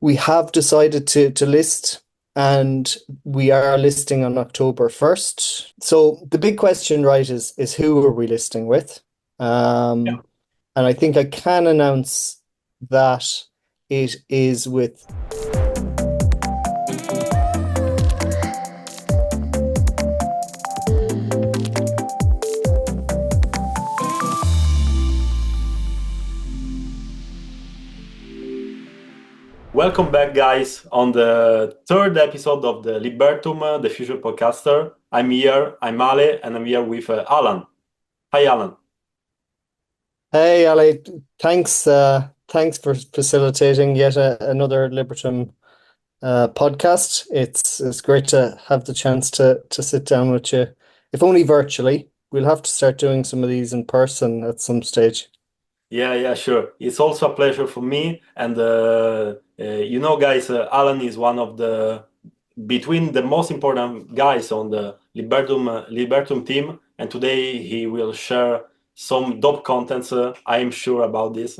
We have decided to list, and we are listing on October 1st. So the big question, right, is who are we listing with? Um, and I think I can announce that it is with. Welcome back, guys, on the third episode of the Libertum, the Future Podcaster. I'm Ale, and I'm here with Alan. Hi, Alan. Hey, Ali, thanks for facilitating yet another Libertum podcast. It's great to have the chance to sit down with you, if only virtually. We'll have to start doing some of these in person at some stage. Yeah, sure. It's also a pleasure for me. And guys, Alan is one of between the most important guys on the Libertum team. And today he will share some dope contents. I am sure about this.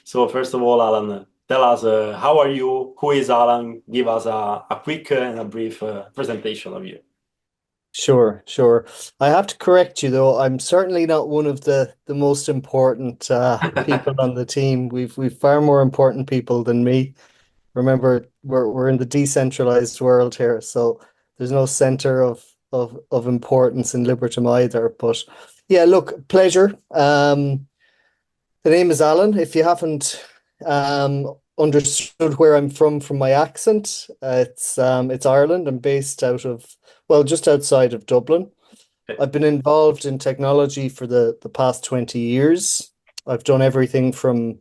So first of all, Alan, tell us how are you? Who is Alan? Give us a quick and a brief presentation of you. Sure. I have to correct you though. I'm certainly not one of the most important people on the team. We've far more important people than me. Remember, we're in the decentralized world here, so there's no center of importance in Libertum either. But yeah, look, pleasure. The name is Alan. If you haven't understood where I'm from my accent, it's Ireland. I'm based out of, well, just outside of Dublin. I've been involved in technology for the past 20 years. I've done everything from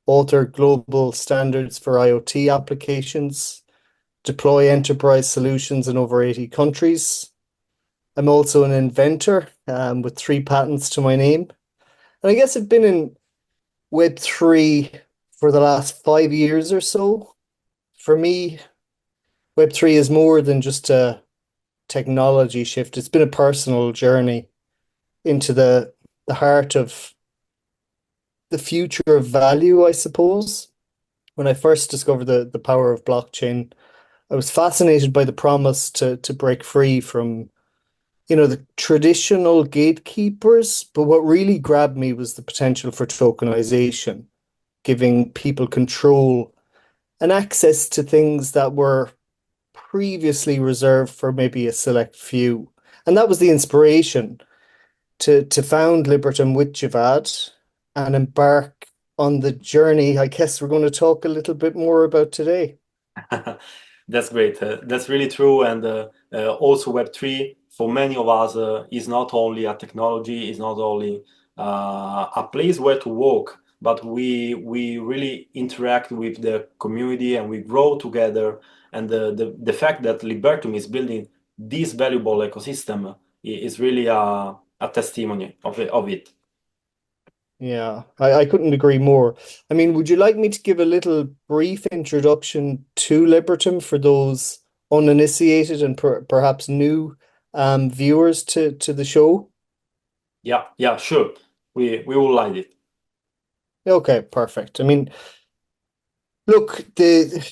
author global standards for IoT applications, deploy enterprise solutions in over 80 countries. I'm also an inventor with 3 patents to my name. And I guess I've been in Web3 for the last 5 years or so. For me, Web3 is more than just a technology shift. It's been a personal journey into the heart of the future of value, I suppose. When I first discovered the power of blockchain, I was fascinated by the promise to break free from, the traditional gatekeepers. But what really grabbed me was the potential for tokenization, giving people control and access to things that were previously reserved for maybe a select few. And that was the inspiration to found Libertum with Javad and embark on the journey I guess we're going to talk a little bit more about today. That's great. That's really true. And also Web3 for many of us is not only a technology, is not only a place where to work, but we really interact with the community and we grow together. And the fact that Libertum is building this valuable ecosystem is really a testimony of it. Yeah, I couldn't agree more. I mean, would you like me to give a little brief introduction to Libertum for those uninitiated and perhaps new viewers to the show? Yeah, sure. We will like it. Okay, perfect. I mean, look, the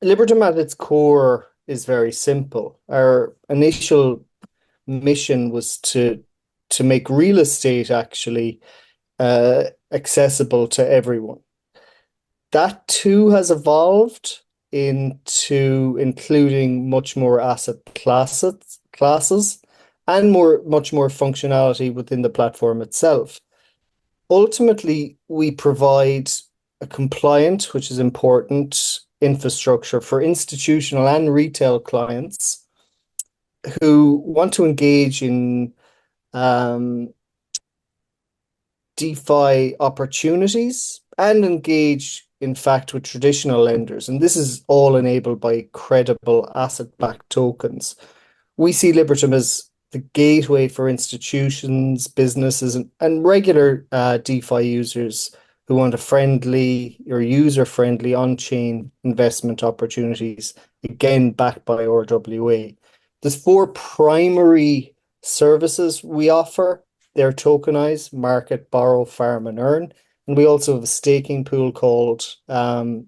Libertum at its core is very simple. Our initial mission was to make real estate actually accessible to everyone. That too has evolved into including much more asset classes and much more functionality within the platform itself. Ultimately, we provide a compliant, which is important, infrastructure for institutional and retail clients who want to engage in DeFi opportunities and engage, in fact, with traditional lenders. And this is all enabled by credible asset-backed tokens. We see Libertum as the gateway for institutions, businesses, and regular DeFi users who want a friendly or user-friendly on-chain investment opportunities, again, backed by RWA. There's 4 primary services we offer. They're tokenized, market, borrow, farm, and earn. And we also have a staking pool called, well,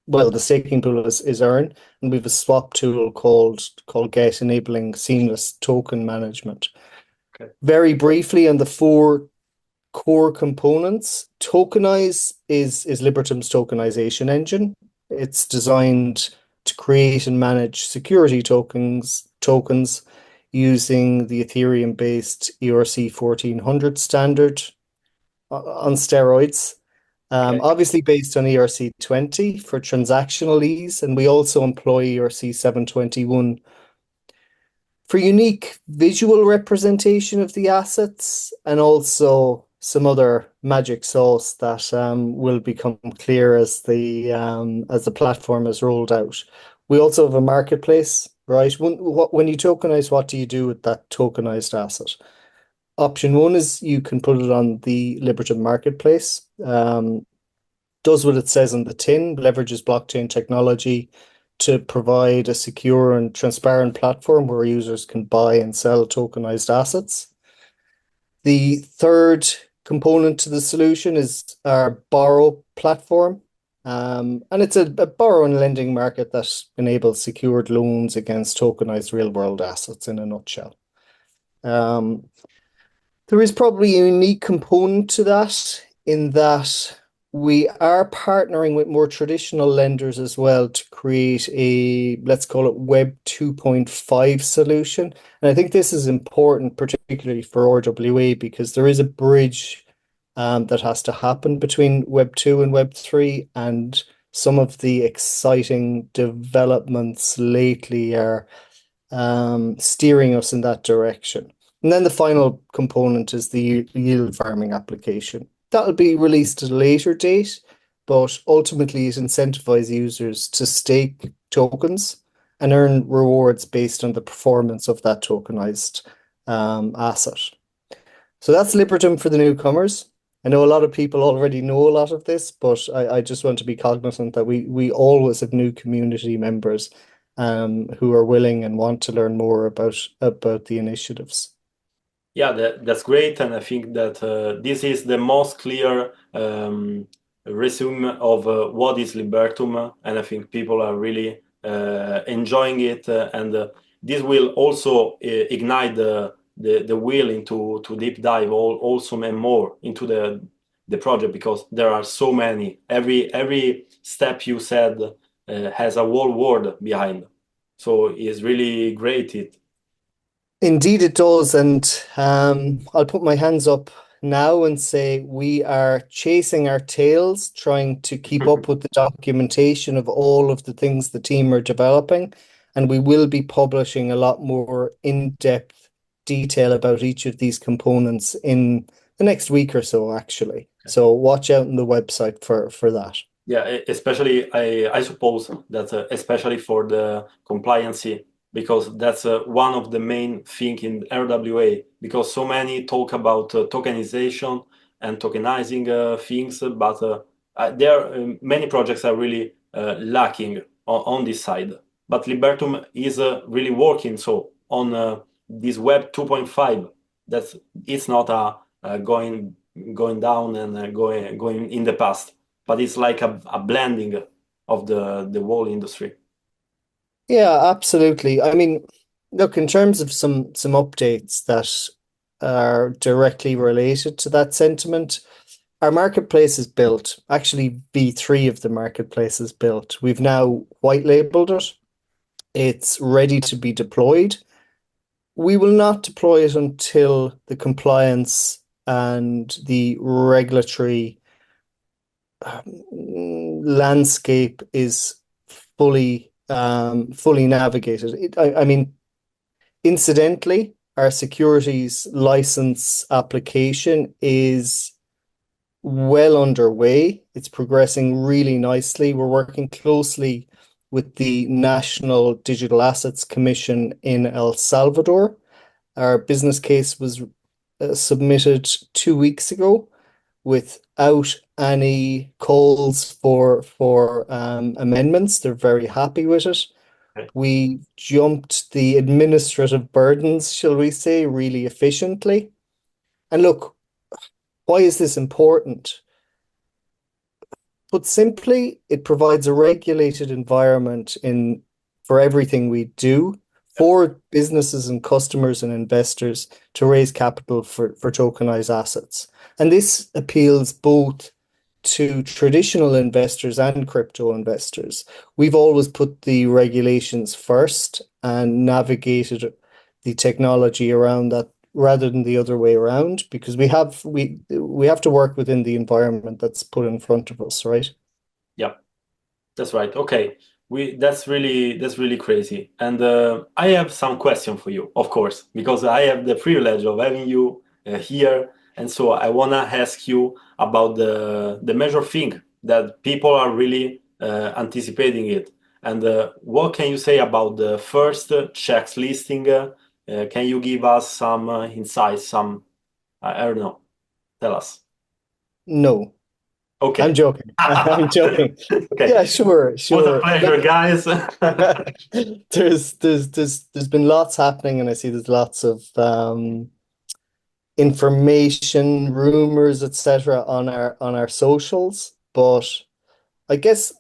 the staking pool is Earn, and we have a swap tool called Get, enabling seamless token management. Okay. Very briefly on the four core components, Tokenize is Libertum's tokenization engine. It's designed to create and manage security tokens using the Ethereum-based ERC 1400 standard on steroids. Okay. Obviously based on ERC 20 for transactional ease, and we also employ ERC 721 for unique visual representation of the assets, and also some other magic sauce that will become clear as the platform is rolled out. We also have a marketplace, right? When you tokenize, what do you do with that tokenized asset? Option one is you can put it on the Libertum marketplace. Does what it says on the tin, leverages blockchain technology to provide a secure and transparent platform where users can buy and sell tokenized assets. The third component to the solution is our borrow platform. And it's a borrow and lending market that enables secured loans against tokenized real world assets in a nutshell. Um, there is probably a unique component to that in that we are partnering with more traditional lenders as well to create a, let's call it Web 2.5 solution. And I think this is important, particularly for RWA, because there is a bridge that has to happen between Web 2 and Web 3. And some of the exciting developments lately are steering us in that direction. And then the final component is the yield farming application. That'll be released at a later date, but ultimately it incentivizes users to stake tokens and earn rewards based on the performance of that tokenized asset. So that's Libertum for the newcomers. I know a lot of people already know a lot of this, but I just want to be cognizant that we always have new community members who are willing and want to learn more about the initiatives. Yeah, that's great, and I think that this is the most clear resume of what is Libertum, and I think people are really enjoying it, and this will also ignite the will into to deep dive also and more into the project, because there are so many. Every step you said has a whole world behind, so it's really great. Indeed, it does. And I'll put my hands up now and say we are chasing our tails, trying to keep up with the documentation of all of the things the team are developing. And we will be publishing a lot more in-depth detail about each of these components in the next week or so, actually. So watch out on the website for that. Yeah, especially I suppose that especially for the compliancy, because that's one of the main thing in RWA, because so many talk about tokenization and tokenizing things, but there are many projects are really lacking on this side. But Libertum is really working so on this Web 2.5. That's it's not going down and going in the past, but it's like a blending of the whole industry. Yeah, absolutely. I mean, look, in terms of some updates that are directly related to that sentiment, our marketplace is built. Actually, V3 of the marketplace is built. We've now white labeled it. It's ready to be deployed. We will not deploy it until the compliance and the regulatory landscape is fully navigated. I mean, incidentally, our securities license application is well underway. It's progressing really nicely. We're working closely with the National Digital Assets Commission in El Salvador. Our business case was submitted 2 weeks ago without any calls for amendments. They're very happy with it. Okay. We jumped the administrative burdens, shall we say, really efficiently. And look, why is this important? Put simply, it provides a regulated environment in for everything we do Yeah. for businesses and customers and investors to raise capital for tokenized assets. And this appeals both to traditional investors and crypto investors. We've always put the regulations first and navigated the technology around that rather than the other way around because we have to work within the environment that's put in front of us, right? Yeah. That's right. Okay. That's really crazy. And I have some question for you, of course, because I have the privilege of having you here, and so I wanna ask you about the major thing that people are really anticipating it. And what can you say about the first checks listing? Can you give us some insights? Some I don't know. Tell us. No, I'm Okay. joking. I'm joking. Okay. Yeah, sure, Was a sure. pleasure, Look, guys. there's been lots happening, and I see there's lots of information, rumors, etc. on our socials. But I guess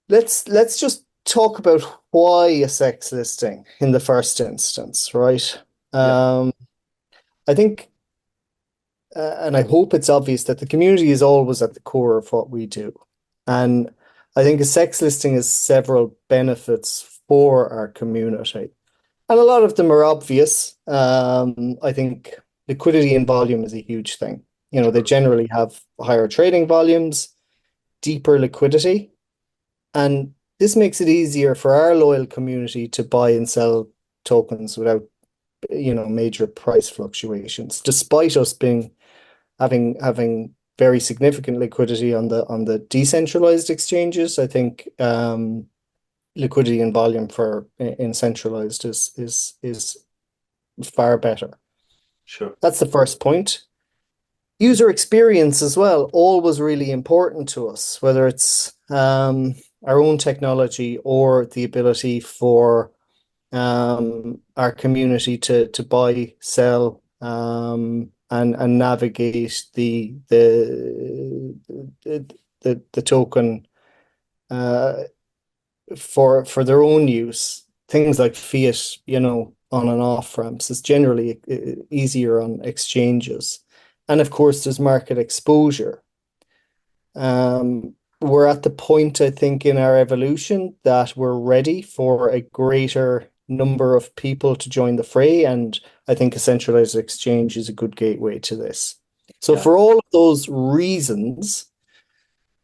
let's just talk about why a sex listing in the first instance, right? Yeah. Um, I think, and I hope it's obvious that the community is always at the core of what we do. And I think a sex listing has several benefits for our community. And a lot of them are obvious. I think liquidity and volume is a huge thing. You know, they generally have higher trading volumes, deeper liquidity, and this makes it easier for our loyal community to buy and sell tokens without, major price fluctuations, despite us being having very significant liquidity on the decentralized exchanges. I think liquidity and volume for in centralized is far better. Sure. That's the first point. User experience as well, always really important to us, whether it's our own technology or the ability for our community to buy, sell, and navigate the token uh, for their own use. Things like fiat, on and off ramps is generally easier on exchanges. And of course, there's market exposure. We're at the point, I think, in our evolution that we're ready for a greater number of people to join the fray, and I think a centralized exchange is a good gateway to this. So Yeah. for all of those reasons,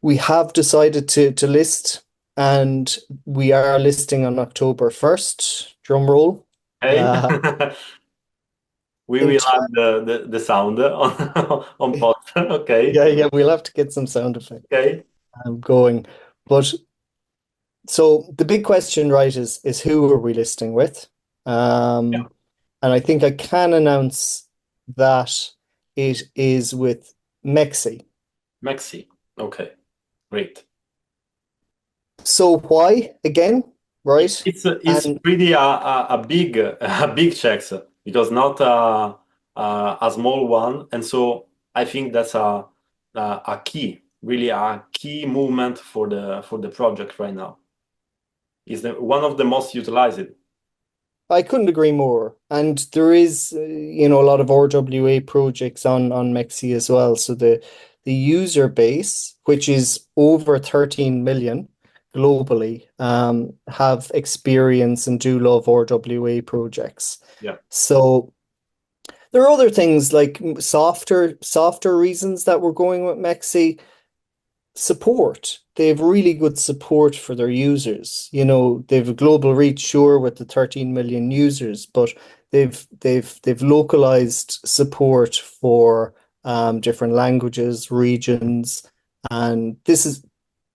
we have decided to list, and we are listing on October 1st. Drum roll. Hey. Uh, We in will ter- add the sound on pod. Okay. yeah, we'll have to get some sound effect Okay. going. But so the big question, right, is who are we listing with? Yeah. Um, and I think I can announce that it is with Mexi. Maxi. Okay. Great. So why again, Yeah, right? it's And pretty a big a big checks because not a small one, and so I think that's a key, really a key movement for the project right now. Is the one of the most utilized. I couldn't agree more. And there is, a lot of RWA projects on Mexi as well. So the user base, which is over 13 million globally, have experience and do love RWA projects. Yeah. So there are other things like softer reasons that we're going with Mexi. Support. They have really good support for their users. They've a global reach, sure, with the 13 million users, but they've localized support for different languages, regions, and this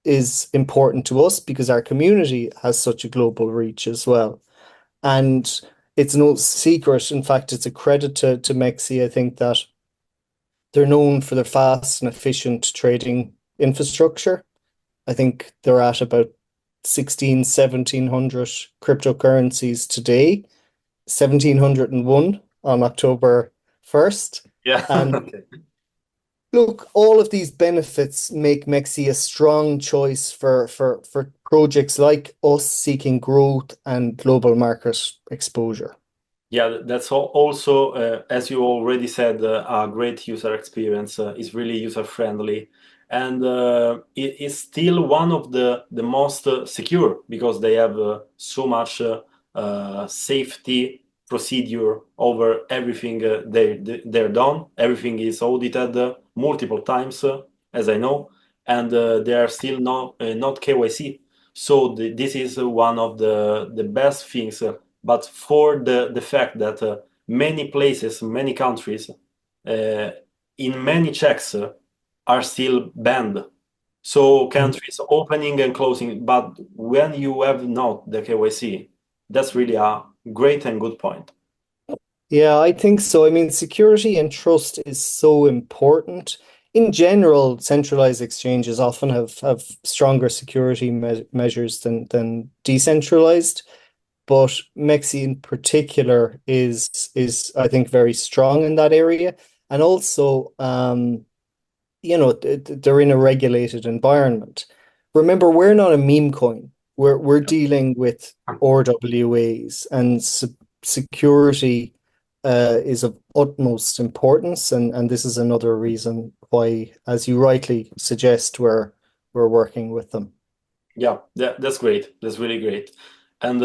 is important to us because our community has such a global reach as well. And it's no secret, in fact, it's a credit to Mexi, I think, that they're known for their fast and efficient trading infrastructure. I think they're at about 16, 1700 cryptocurrencies today, 1701 on October 1st. Yeah. And Okay. Look, all of these benefits make Mexi a strong choice for projects like us seeking growth and global market exposure. Yeah, that's also, as you already said, a great user experience. It's really user friendly, and it is still one of the most secure because they have so much safety procedure over everything they're done. Everything is audited multiple times, as I know, and they are still not KYC. So this is one of the best things. But for the fact that many places, many countries, uh, in many checks are still banned. So countries opening and closing, but when you have not the KYC, that's really a great and good point. Yeah, I think so. I mean, security and trust is so important. In general, centralized exchanges often have stronger security measures than decentralized, but Mexi in particular is I think very strong in that area. And also, they're in a regulated environment. Remember, we're not a meme coin. We're dealing with RWAs and security is of utmost importance, and this is another reason why, as you rightly suggest, we're working with them. Yeah, that's great. That's really great. And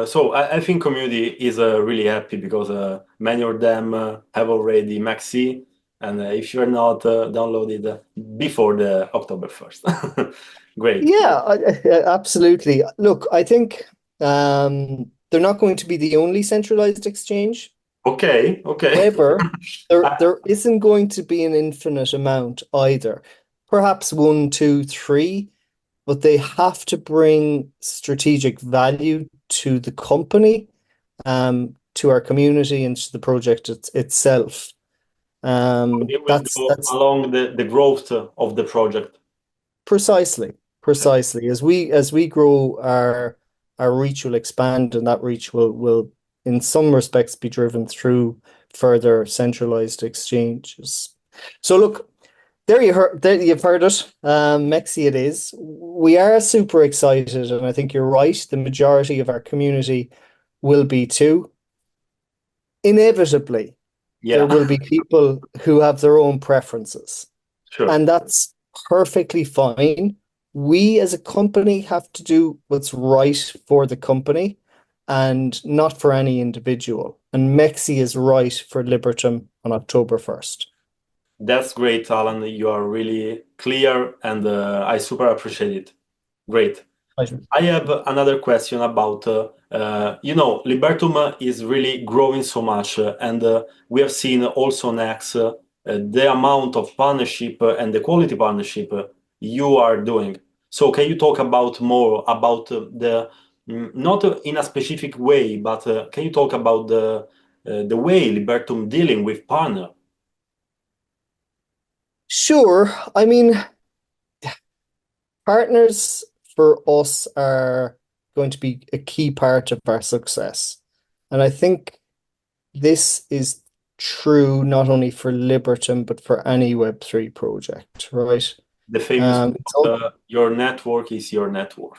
so I think community is really happy because many of them have already Maxi, and if you're not downloaded before the October 1st. Great. Yeah, absolutely. Look, I think they're not going to be the only centralized exchange. Okay, okay. However, there Uh, there isn't going to be an infinite amount either. Perhaps one, two, three, but they have to bring strategic value to the company, to our community, and to the project itself. it will That's go that's along the growth of the project. precisely, precisely. As we grow, our reach will expand, and that reach will in some respects be driven through further centralized exchanges. So look, there you've heard it. Mexi it is. We are super excited, and I think you're right. The majority of our community will be too. Inevitably, there Yeah, will be people who have their own preferences. sure. And that's perfectly fine. We as a company have to do what's right for the company and not for any individual. And Mexi is right for Libertum on October 1st. That's great, Alan. You are really clear, and I super appreciate it. Great. Pleasure. I have another question about, Libertum is really growing so much, and we have seen also next the amount of partnership and the quality partnership you are doing. So can you talk about more about not in a specific way, but can you talk about the way Libertum dealing with partner? Sure. I mean, partners for us are going to be a key part of our success. And I think this is true not only for Libertum, but for any Web3 project, right? The famous It's all, your network is your network.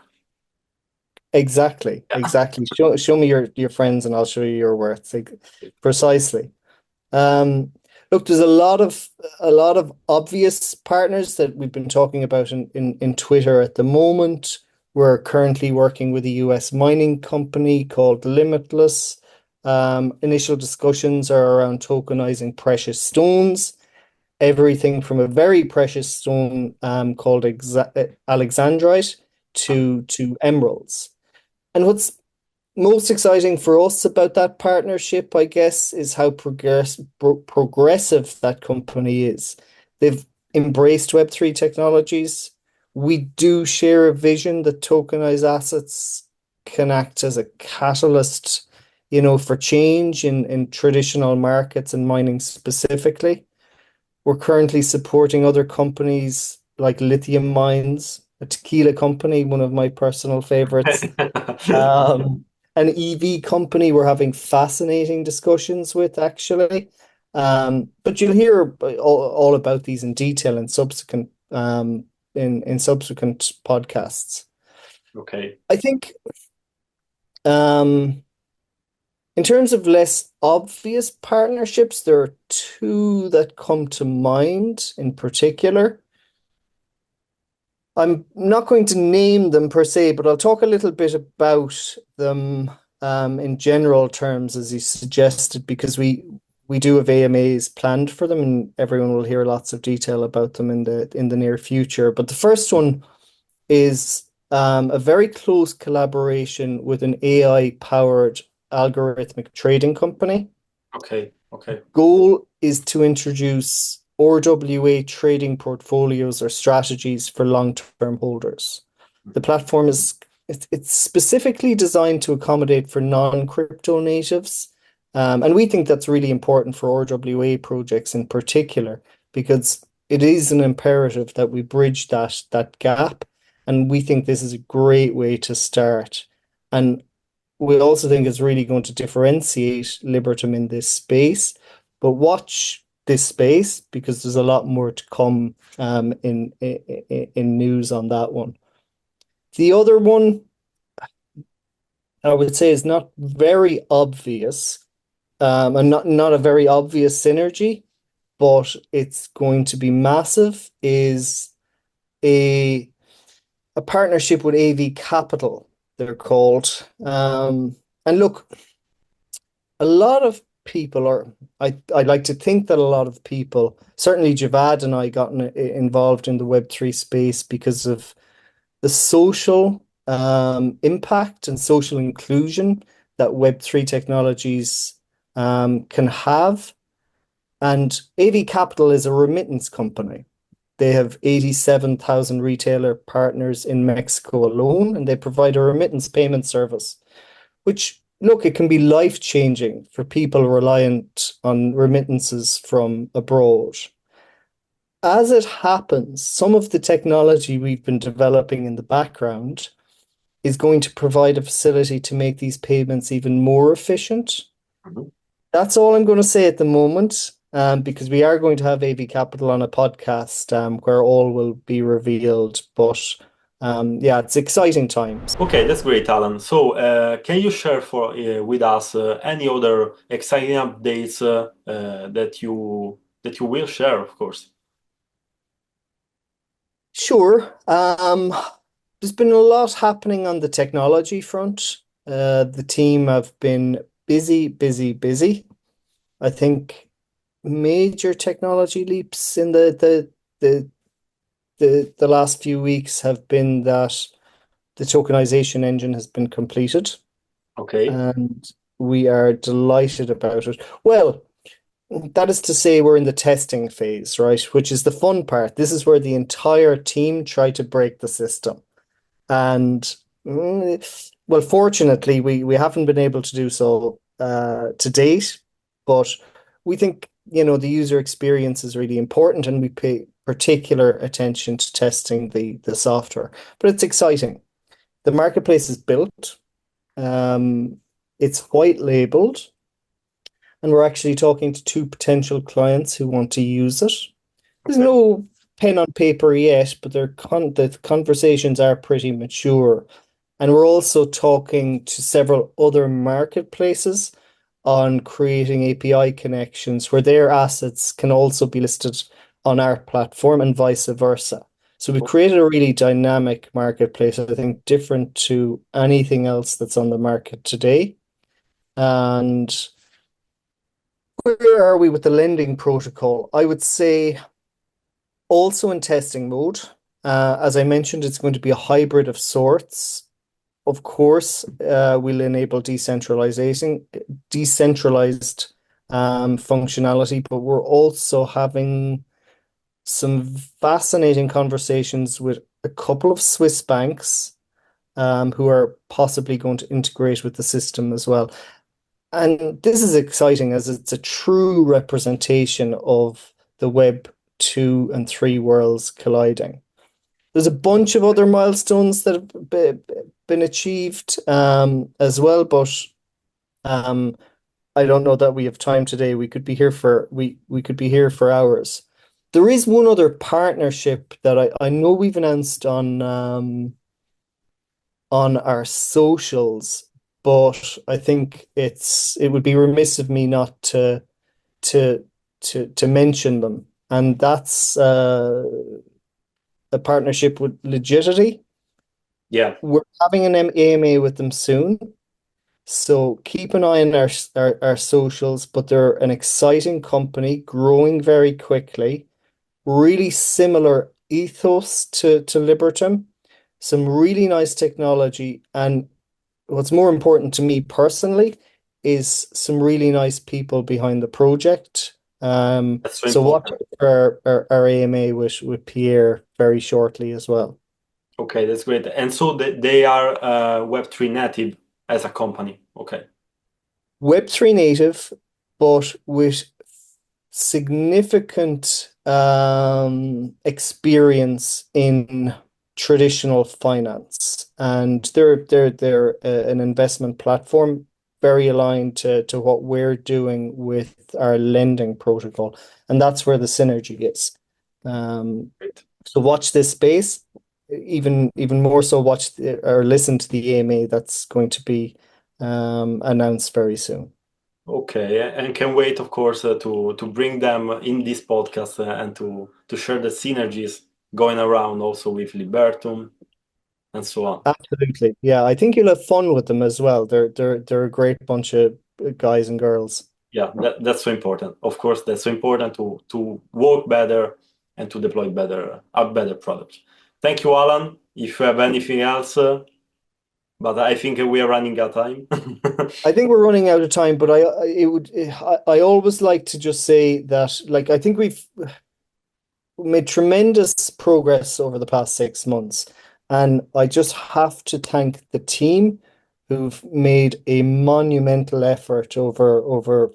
exactly, exactly. Show me your friends and I'll show you your worth. Like, precisely. Um, Look, there's a lot of obvious partners that we've been talking about in Twitter at the moment. We're currently working with a US mining company called Limitless. Initial discussions are around tokenizing precious stones, everything from a very precious stone called Alexandrite to emeralds. And what's most exciting for us about that partnership, I guess, is how progressive that company is. They've embraced Web3 technologies. We do share a vision that tokenized assets can act as a catalyst, for change in traditional markets and mining specifically. We're currently supporting other companies like lithium mines, a tequila company, one of my personal favorites, um, an EV company we're having fascinating discussions with, actually. But you'll hear all about these in detail in subsequent in subsequent podcasts. Okay. I think um, in terms of less obvious partnerships, there are two that come to mind in particular. I'm not going to name them per se, but I'll talk a little bit about them in general terms, as you suggested, because we do have AMAs planned for them, and everyone will hear lots of detail about them in the near future. But the first one is a very close collaboration with an AI-powered algorithmic trading company. Okay. Okay. Goal is to introduce RWA trading portfolios or strategies for long-term holders. The platform it's specifically designed to accommodate for non-crypto natives. And we think that's really important for RWA projects in particular, because it is an imperative that we bridge that gap. And we think this is a great way to start. And we also think it's really going to differentiate Libertum in this space. But watch this space because there's a lot more to come in news on that one. The other one I would say is not very obvious, and not a very obvious synergy, but it's going to be massive, is a a partnership with AV Capital, they're called. And look, a lot of people are, I like to think that a lot of people, certainly Javad and I got involved in the Web3 space because of the social impact and social inclusion that Web3 technologies can have. And AV Capital is a remittance company. They have 87,000 retailer partners in Mexico alone, and they provide a remittance payment service, which, look, it can be life-changing for people reliant on remittances from abroad. As it happens, some of the technology we've been developing in the background is going to provide a facility to make these payments even more efficient. Mhm. That's all I'm going to say at the moment, because we are going to have AV Capital on a podcast where all will be revealed. But yeah, it's exciting times. Okay, that's great, Alan. So, can you share for with us any other exciting updates that you will share, of course? Sure. There's been a lot happening on the technology front. The team have been busy, busy, busy. I think major technology leaps in the the last few weeks have been that the tokenization engine has been completed, Okay. and we are delighted about it. Well, that is to say, we're in the testing phase, right? Which is the fun part. This is where the entire team try to break the system. And well, fortunately, we haven't been able to do so to date, but we think, the user experience is really important, and we pay particular attention to testing the software. But it's exciting. The marketplace is built. Um, it's white labeled, and we're actually talking to two potential clients who want to use it. There's Okay. no pen on paper yet, but the conversations are pretty mature. And we're also talking to several other marketplaces on creating API connections where their assets can also be listed on our platform and vice versa. So we've created a really dynamic marketplace, I think, different to anything else that's on the market today. And where are we with the lending protocol? I would say also in testing mode. As I mentioned, it's going to be a hybrid of sorts. Of course, we'll enable decentralized functionality, but we're also having some fascinating conversations with a couple of Swiss banks who are possibly going to integrate with the system as well. And this is exciting as it's a true representation of the Web 2 and 3 worlds colliding. There's a bunch of other milestones that have been achieved as well, but um, I don't know that we have time today. We could be here for hours. There is one other partnership that I know we've announced on our socials, but I think it would be remiss of me not to to mention them. And that's a partnership with Legitity. Yeah, We're having an AMA with them soon. So keep an eye on our socials, but they're an exciting company, growing very quickly, really similar ethos to Libertum, some really nice technology, and what's more important to me personally is some really nice people behind the project. that's so So watch important. for our AMA with Pierre very shortly as well. Okay, that's great. And so they are Web3 native as a company. Okay. Web3 native, but with significant experience in traditional finance, and they're an investment platform very aligned to what we're doing with our lending protocol, and that's where the synergy is. Um, Great. so watch this space, even more so watch or listen to the AMA that's going to be announced very soon. Okay, and can wait, of course, to bring them in this podcast and to share the synergies going around also with Libertum and so on. Absolutely. Yeah, I think you'll have fun with them as well. They're a great bunch of guys and girls. Yeah, that's so important. Of course, that's so important to work better and to deploy better a better product. Thank you, Alan. If you have anything else, but I think we are running out of time. I think we're running out of time, but I always like to just say that like I think we've made tremendous progress over the past 6 months, and I just have to thank the team who've made a monumental effort over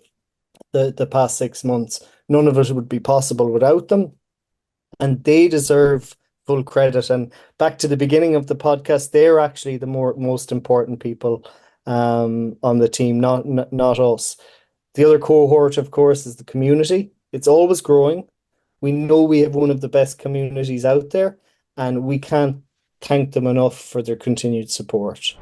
the past 6 months. None of it would be possible without them, and they deserve full credit. And back to the beginning of the podcast, they're actually the most important people on the team, not us. The other cohort, of course, is the community. It's always growing. We know we have one of the best communities out there, and we can't thank them enough for their continued support.